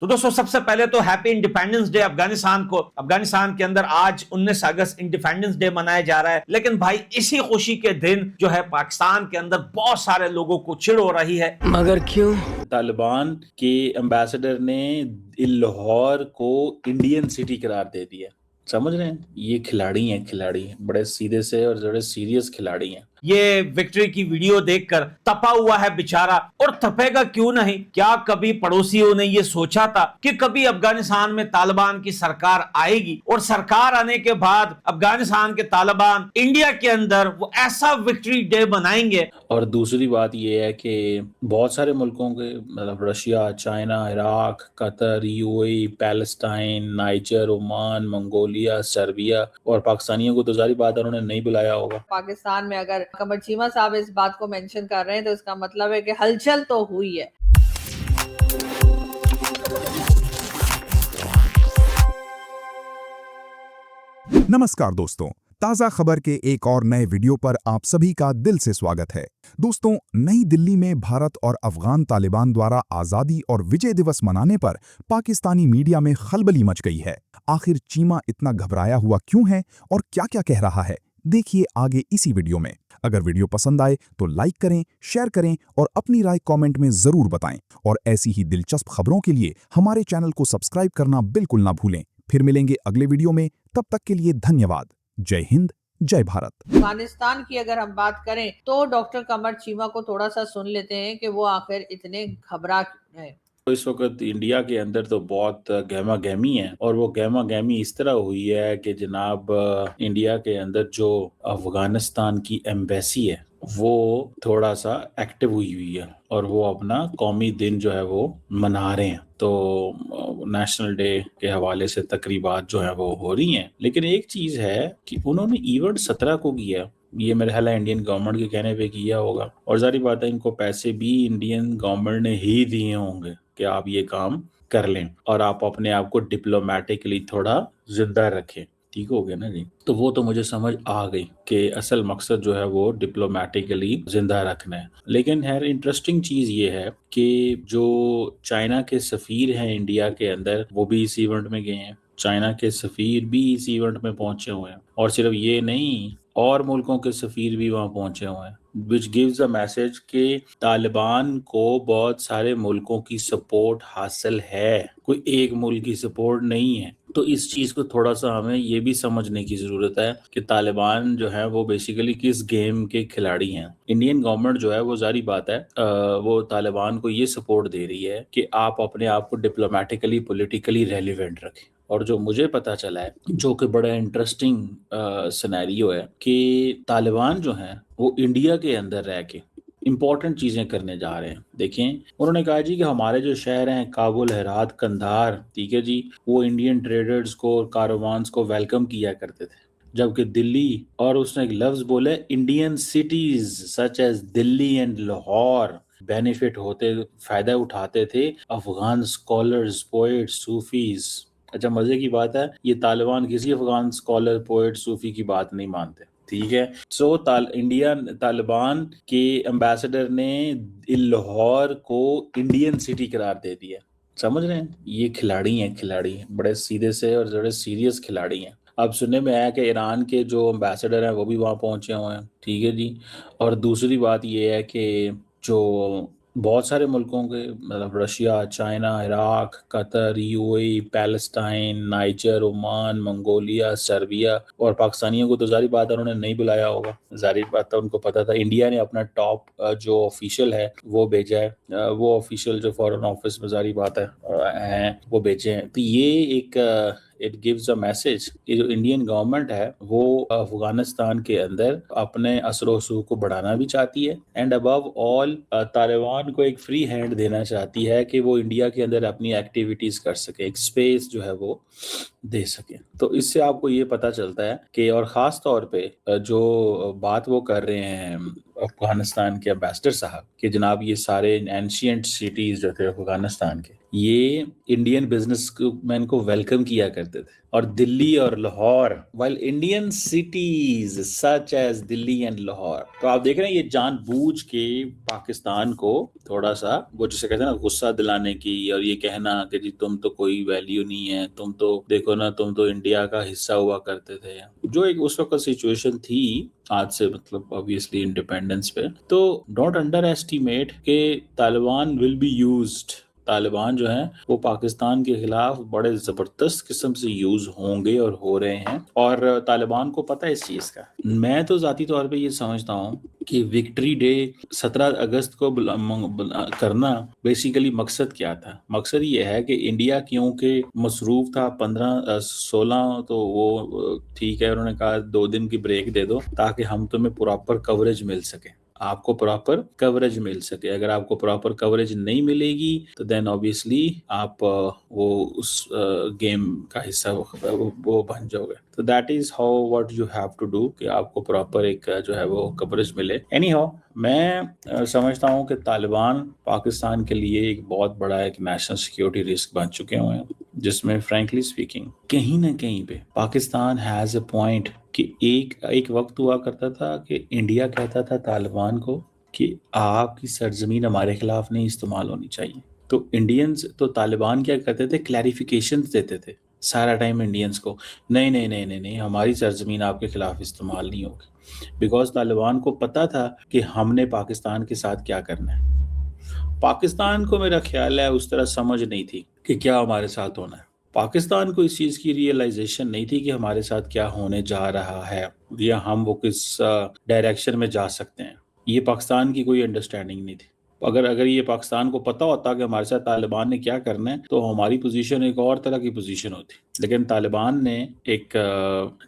تو دوستوں سب سے پہلے تو ہیپی انڈیپینڈنس ڈے افغانستان کو. افغانستان کے اندر آج 19 اگست انڈیپینڈنس ڈے منایا جا رہا ہے. لیکن بھائی اسی خوشی کے دن جو ہے پاکستان کے اندر بہت سارے لوگوں کو چڑ ہو رہی ہے. مگر کیوں؟ طالبان کے امبیسڈر نے لاہور کو انڈین سٹی قرار دے دیا. سمجھ رہے ہیں؟ یہ کھلاڑی ہیں، کھلاڑی بڑے سیدھے سے اور بڑے سیریس کھلاڑی ہیں. یہ وکٹری کی ویڈیو دیکھ کر تپا ہوا ہے بیچارہ، اور تپے گا کیوں نہیں؟ کیا کبھی پڑوسیوں نے یہ سوچا تھا کہ کبھی افغانستان میں طالبان کی سرکار آئے گی، اور سرکار آنے کے بعد افغانستان کے طالبان انڈیا کے اندر وہ ایسا وکٹری ڈے منائیں گے؟ اور دوسری بات یہ ہے کہ بہت سارے ملکوں کے مطلب Russia, China, Iraq, Qatar, you a E, Palestine, Niger, Oman, Mongolia, Serbia, اور پاکستانیوں کو تو ظاہری بات ہے انہوں نے نہیں بلایا ہوگا. پاکستان میں اگر قمر چیمہ صاحب اس بات کو مینشن کر رہے ہیں تو اس کا مطلب ہے کہ ہلچل تو ہوئی ہے. نمسکار دوستوں، تازہ خبر کے ایک اور نئے ویڈیو پر آپ سبھی کا دل سے سواگت ہے. دوستوں، نئی دلی میں بھارت اور افغان طالبان دوارا آزادی اور وجے دیوس منانے پر پاکستانی میڈیا میں خلبلی مچ گئی ہے. آخر چیمہ اتنا گھبرایا ہوا کیوں ہے اور کیا کیا کہہ رہا ہے؟ دیکھیے آگے اسی ویڈیو میں. اگر ویڈیو پسند آئے تو لائک کریں، شیئر کریں اور اپنی رائے کامنٹ میں ضرور بتائیں. اور ایسی ہی دلچسپ خبروں کے لیے ہمارے چینل کو سبسکرائب کرنا بالکل نہ بھولیں. پھر ملیں گے اگلے ویڈیو میں، تب تک کے لیے دھنیہ واد. جے ہند، جے بھارت. افغانستان کی اگر ہم بات کریں تو ڈاکٹر قمر چیمہ کو تھوڑا سا سن لیتے ہیں کہ وہ آخر اتنے گھبرا کیوں ہیں. اس وقت انڈیا کے اندر تو بہت گہما گہمی ہے، اور وہ گہما گہمی اس طرح ہوئی ہے کہ جناب انڈیا کے اندر جو افغانستان کی ایمبیسی ہے وہ تھوڑا سا ایکٹیو ہوئی ہے، اور وہ اپنا قومی دن جو ہے وہ منا رہے ہیں. تو نیشنل ڈے کے حوالے سے تقریبات جو ہیں وہ ہو رہی ہیں. لیکن ایک چیز ہے کہ انہوں نے ایونٹ 17 کو کیا، یہ میرے خیال ہے انڈین گورنمنٹ کے کہنے پہ کیا ہوگا، اور ظاہری بات ہے ان کو پیسے بھی انڈین گورنمنٹ نے ہی دیے ہوں گے کہ آپ یہ کام کر لیں اور آپ اپنے آپ کو ڈپلومیٹکلی تھوڑا زندہ رکھیں. ٹھیک ہو گیا نا جی؟ تو وہ تو مجھے سمجھ آ گئی کہ اصل مقصد جو ہے وہ ڈپلومیٹکلی زندہ رکھنا ہے. لیکن خیر انٹرسٹنگ چیز یہ ہے کہ جو چائنا کے سفیر ہیں انڈیا کے اندر وہ بھی اس ایونٹ میں گئے ہیں. چائنا کے سفیر بھی اس ایونٹ میں پہنچے ہوئے ہیں، اور صرف یہ نہیں، اور ملکوں کے سفیر بھی وہاں پہنچے ہوئے ہیں. which gives a message کہ طالبان کو بہت سارے ملکوں کی سپورٹ حاصل ہے، کوئی ایک ملک کی سپورٹ نہیں ہے. تو اس چیز کو تھوڑا سا ہمیں یہ بھی سمجھنے کی ضرورت ہے کہ طالبان جو ہے وہ بیسیکلی کس گیم کے کھلاڑی ہیں. انڈین گورنمنٹ جو ہے وہ ظاہری بات ہے وہ طالبان کو یہ سپورٹ دے رہی ہے کہ آپ اپنے آپ کو ڈپلومیٹکلی پولیٹیکلی ریلیونٹ رکھیں. اور جو مجھے پتا چلا ہے جو کہ بڑا انٹرسٹنگ سینیریو ہے کہ طالبان جو ہیں وہ انڈیا کے اندر رہ کے امپورٹنٹ چیزیں کرنے جا رہے ہیں. دیکھیں انہوں نے کہا جی کہ ہمارے جو شہر ہیں کابل، ہرات، قندھار، ٹھیک ہے جی، وہ انڈین ٹریڈرز کو اور کاروانز کو ویلکم کیا کرتے تھے، جبکہ دلی، اور اس نے ایک لفظ بولے Indian cities such as Delhi and Lahore benefit ہوتے، فائدہ اٹھاتے تھے افغان اسکالرز، پوئٹ، صوفیز. اچھا مزے کی بات ہے یہ طالبان کسی افغان اسکالر، پوئٹ، صوفی کی بات نہیں مانتے. ٹھیک ہے. سو انڈیا طالبان کے امبیسڈر نے لاہور کو انڈین سٹی قرار دے دیا. سمجھ رہے ہیں؟ یہ کھلاڑی ہیں، کھلاڑی بڑے سیدھے سے اور بڑے سیریس کھلاڑی ہیں. اب سننے میں آیا کہ ایران کے جو امبیسڈر ہیں وہ بھی وہاں پہنچے ہوئے ہیں. ٹھیک ہے جی. اور دوسری بات یہ ہے کہ جو بہت سارے ملکوں کے مطلب Russia, China, Iraq, Qatar, you a E, Palestine, Niger, Oman, Mongolia, Serbia, اور پاکستانیوں کو تو ظاہری بات ہے انہوں نے نہیں بلایا ہوگا. ظاہری بات ہے ان کو پتا تھا. انڈیا نے اپنا ٹاپ جو آفیشل ہے وہ بھیجا ہے، وہ آفیشل جو فارن آفس میں ظاہری بات ہے ہیں وہ بھیجے ہیں. تو یہ ایک اٹ گیوز اے میسج کہ جو انڈین گورنمنٹ ہے وہ افغانستان کے اندر اپنے اثر و رسوخ کو بڑھانا بھی چاہتی ہے، اینڈ ابو آل طالبان کو ایک فری ہینڈ دینا چاہتی ہے کہ وہ انڈیا کے اندر اپنی ایکٹیویٹیز کر سکے، ایک سپیس جو ہے وہ دے سکے. تو اس سے آپ کو یہ پتہ چلتا ہے کہ، اور خاص طور پہ جو بات وہ کر رہے ہیں افغانستان کے امبیسڈر صاحب کہ جناب یہ سارے اینشینٹ سٹیز جو تھے افغانستان کے یہ انڈین بزنس مین کو ویلکم کیا کرتے تھے. اور دلی اور Lahore while Indian cities such as Delhi and Lahore, تو آپ دیکھ رہے ہیں یہ جان بوجھ کے پاکستان کو تھوڑا سا وہ جسے کہتے ہیں نا غصہ دلانے کی, اور یہ کہنا کہ جی تم تو کوئی ویلیو نہیں ہے, تم تو دیکھو نا تم تو انڈیا کا حصہ ہوا کرتے تھے, جو ایک اس وقت سچویشن تھی آج سے مطلب obviously انڈیپینڈنس پہ. تو ڈونٹ انڈر ایسٹیمیٹ کہ Taliban will be used, Taliban جو ہیں وہ پاکستان کے خلاف بڑے زبردست قسم سے یوز ہوں گے اور ہو رہے ہیں, اور طالبان کو پتہ ہے اس چیز کا. میں تو ذاتی طور پہ یہ سمجھتا ہوں کہ وکٹری ڈے 17 اگست کو کرنا بیسیکلی مقصد کیا تھا. مقصد یہ ہے کہ انڈیا کیونکہ مصروف تھا 15-16, تو وہ ٹھیک ہے, انہوں نے کہا 2 دن کی بریک دے دو تاکہ ہم تمہیں پراپر کوریج مل سکے, آپ کو پراپر کوریج مل سکے. اگر آپ کو پراپر کوریج نہیں ملے گی تو دین اوبیسلی آپ وہ اس گیم کا حصہ وہ بن جاؤ گے. تو that is how what you have to do کہ آپ کو پراپر ایک جو ہے وہ کوریج ملے. اینی ہاؤ, میں سمجھتا ہوں کہ طالبان پاکستان کے لیے ایک بہت بڑا ایک نیشنل سیکیورٹی رسک بن چکے ہوئے ہیں, جس میں فرینکلی اسپیکنگ کہیں نہ کہیں پہ پاکستان ہیز اے پوائنٹ کہ ایک وقت ہوا کرتا تھا کہ انڈیا کہتا تھا طالبان کو کہ آپ کی سرزمین ہمارے خلاف نہیں استعمال ہونی چاہیے. تو انڈینز تو طالبان کیا کرتے تھے, کلیریفیکیشنز دیتے تھے سارا ٹائم انڈینز کو, نہیں نہیں نہیں نہیں نہیں ہماری سرزمین آپ کے خلاف استعمال نہیں ہوگی, بیکاز طالبان کو پتا تھا کہ ہم نے پاکستان کے ساتھ کیا کرنا ہے. پاکستان کو میرا خیال ہے اس طرح سمجھ نہیں تھی کہ کیا ہمارے ساتھ ہونا ہے. پاکستان کو اس چیز کی ریئلائزیشن نہیں تھی کہ ہمارے ساتھ کیا ہونے جا رہا ہے یا ہم وہ کس ڈائریکشن میں جا سکتے ہیں. یہ پاکستان کی کوئی انڈرسٹینڈنگ نہیں تھی. اگر یہ پاکستان کو پتا ہوتا کہ ہمارے ساتھ طالبان نے کیا کرنا ہے تو ہماری پوزیشن ایک اور طرح کی پوزیشن ہوتی. لیکن طالبان نے ایک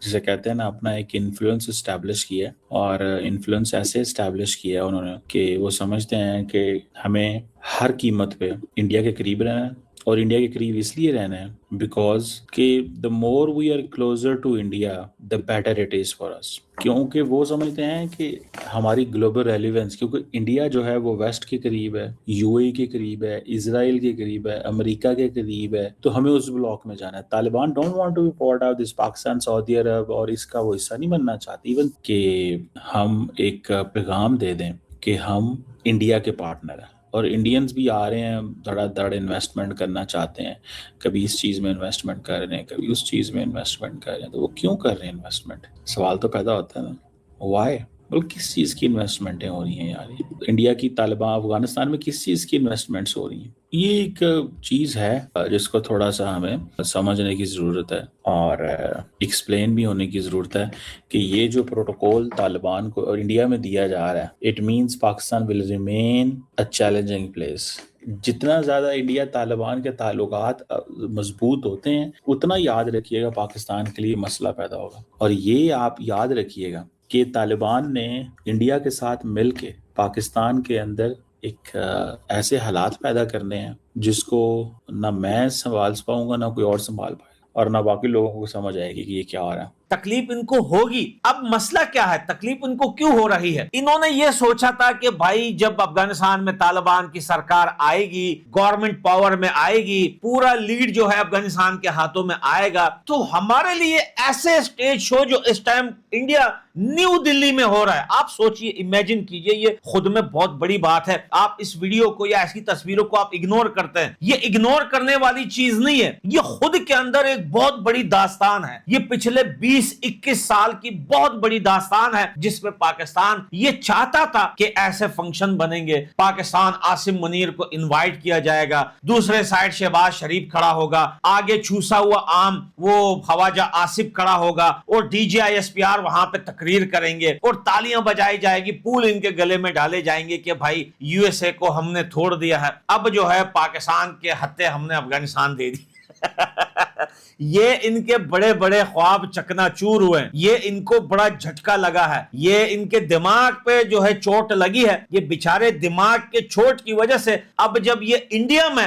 جسے کہتے ہیں نا اپنا ایک انفلوئنس اسٹیبلش کیا, اور انفلوئنس ایسے اسٹیبلش کیا انہوں نے کہ وہ سمجھتے ہیں کہ ہمیں ہر قیمت پہ انڈیا کے قریب رہنا ہے. اور انڈیا کے قریب اس لیے رہنا ہے بیکاز کہ the more we are closer to India the better it is for us. کیونکہ وہ سمجھتے ہیں کہ ہماری گلوبل ریلیونس, کیونکہ انڈیا جو ہے وہ ویسٹ کے قریب ہے, یو اے کے قریب ہے, اسرائیل کے قریب ہے, امریکہ کے قریب ہے, تو ہمیں اس بلاک میں جانا ہے. Taliban don't want to be part of this Pakistan, سعودی عرب اور اس کا وہ حصہ نہیں بننا چاہتے. ایون کہ ہم ایک پیغام دے دیں کہ ہم انڈیا کے پارٹنر ہیں, اور انڈینز بھی آ رہے ہیں دھڑا دھڑ انویسٹمنٹ کرنا چاہتے ہیں, کبھی اس چیز میں انویسٹمنٹ کر رہے ہیں, کبھی اس چیز میں انویسٹمنٹ کر رہے ہیں. تو وہ کیوں کر رہے ہیں انویسٹمنٹ؟ سوال تو پیدا ہوتا ہے نا, وائی, بول کس چیز کی انویسٹمنٹیں ہو رہی ہیں یار؟ انڈیا کی طالبان افغانستان میں کس چیز کی انویسٹمنٹس ہو رہی ہیں؟ یہ ایک چیز ہے جس کو تھوڑا سا ہمیں سمجھنے کی ضرورت ہے اور ایکسپلین بھی ہونے کی ضرورت ہے کہ یہ جو پروٹوکول طالبان کو اور انڈیا میں دیا جا رہا ہے, it means Pakistan will remain a challenging place. جتنا زیادہ انڈیا طالبان کے تعلقات مضبوط ہوتے ہیں اتنا یاد رکھیے گا پاکستان کے لیے مسئلہ پیدا ہوگا. اور یہ آپ یاد رکھیے گا کہ طالبان نے انڈیا کے ساتھ مل کے پاکستان کے اندر ایک ایسے حالات پیدا کرنے ہیں جس کو نہ میں سنبھال پاؤں گا, نہ کوئی اور سنبھال پائے گا, اور نہ باقی لوگوں کو سمجھ آئے گی کہ یہ کیا ہو رہا ہے. تکلیف ان کو ہوگی. اب مسئلہ کیا ہے, تکلیف ان کو کیوں ہو رہی ہے؟ انہوں نے یہ سوچا تھا کہ بھائی جب افغانستان میں طالبان کی سرکار آئے گی, گورنمنٹ پاور میں آئے گی, پورا لیڈ جو ہے افغانستان کے ہاتھوں میں آئے گا, تو ہمارے لیے ایسے سٹیج شو جو اس ٹائم انڈیا نیو دلی میں ہو رہا ہے, آپ سوچئے, امیجن کیجئے, یہ خود میں بہت بڑی بات ہے. آپ اس ویڈیو کو یا ایسی تصویروں کو آپ اگنور کرتے ہیں, یہ اگنور کرنے والی چیز نہیں ہے, یہ خود کے اندر ایک بہت بڑی داستان ہے. یہ پچھلے 20-21 سال کی بہت بڑی داستان ہے جس میں پاکستان یہ چاہتا تھا کہ ایسے فنکشن بنیں گے, پاکستان عاصم منیر کو انوائٹ کیا جائے گا, دوسرے سائڈ شہباز شریف کھڑا ہوگا, آگے چھوسا ہوا عام وہ خواجہ آصف کھڑا ہوگا, اور D G I S P R وہاں پہ تقریر کریں گے اور تالیاں بجائی جائے گی, پھول ان کے گلے میں ڈالے جائیں گے کہ بھائی یو ایس اے کو ہم نے چھوڑ دیا ہے, اب جو ہے پاکستان کے ہتھے ہم نے افغانستان دے دی. یہ ان کے بڑے بڑے خواب چکنا چور ہوئے, یہ ان کو بڑا جھٹکا لگا ہے, یہ ان کے دماغ پہ جو ہے چوٹ لگی ہے. یہ بیچارے دماغ کے چوٹ کی وجہ سے اب جب یہ انڈیا میں